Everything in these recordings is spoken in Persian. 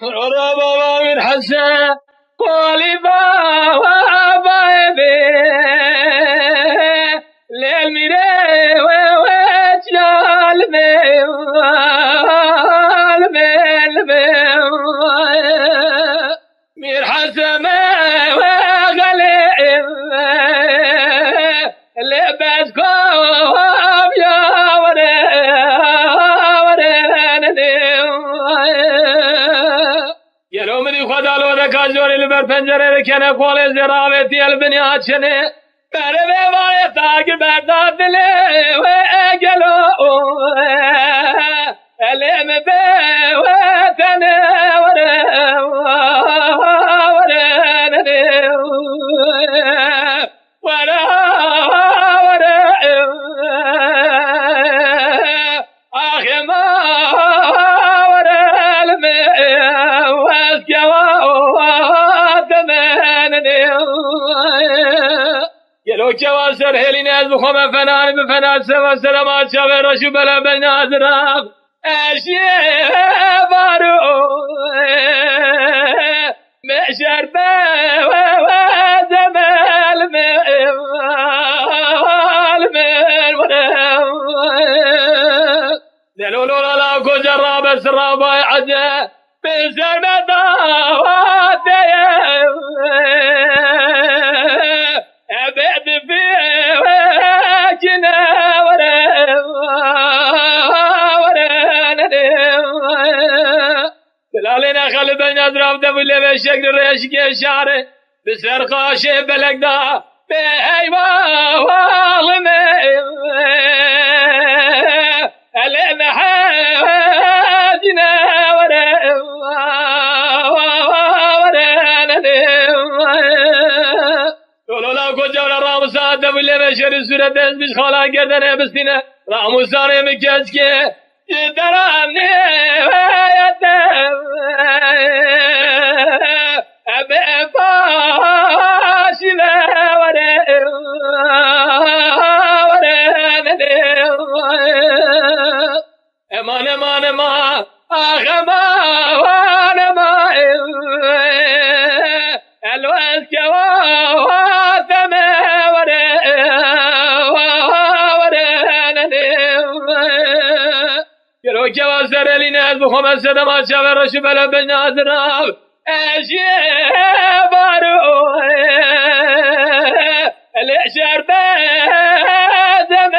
را بابا من حسن قولي بابا بابي ليل ميري وجال مير حسن وغلي لبس كوب يا يلو مني خدا لو ذكا جوري لبر پنجره رکنه قول زرابتی البنیاد شنه بره به وای تاگر برداد دله و اگلو علم به وطنه وره آخی ما يلو جواسر هلي ناس بخوم فنان بفنان سوا سلامات شاوه رشو بلا بناز راق اشيه بارو مشر وزمال دلو لولا لاكو جراب السرابة عجا بسر مداوات أبعد في وجنا دلالنا خلي بين أضراب دبل بشكل ريش كشاره بسر قاشي بلقدا بهيوا والمي ألم حاجنا ولی بشر صورت از بیش خالا گردنه بستینه راموزانه میکش که درام نیویدم ابه پاشی وره امان امان ما آخ امان ما الو از کواتم يلو جوازر لي ناس بخوم السلامات شاور رشو بلا بناز راب اشيه بارو الاشار بازم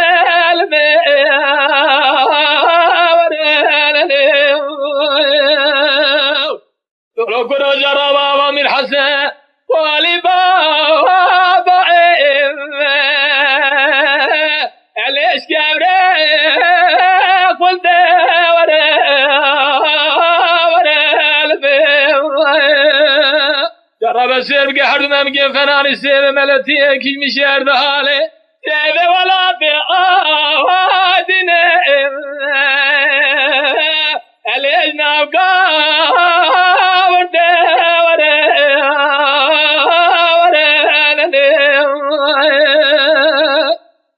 لو كنو جرابا من حسن والي بابا ليش كبري قلت جرب السير بقى حرد ما مقين فنان السير ملتي كي مشير دهالي سيب ولا بآوادنا الإجنا وقاورد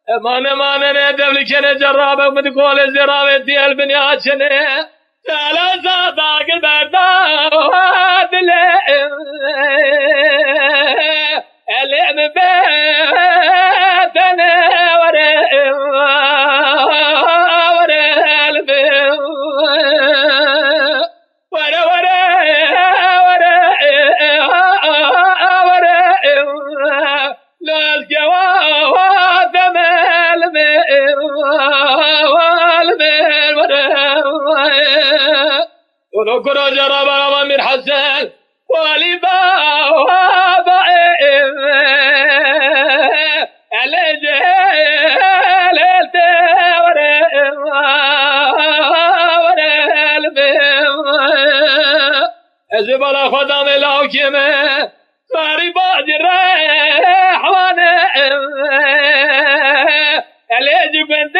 امان امان ندبل كنا جرابك مدقول الزرابة دي البنيات شنه ثلاثة باقر برداد الام بيتنا ولو كنا جرابا من حسن والي بابا الجهل الزبالة خدام الحكمة صاري بعد الريح وانا الجبن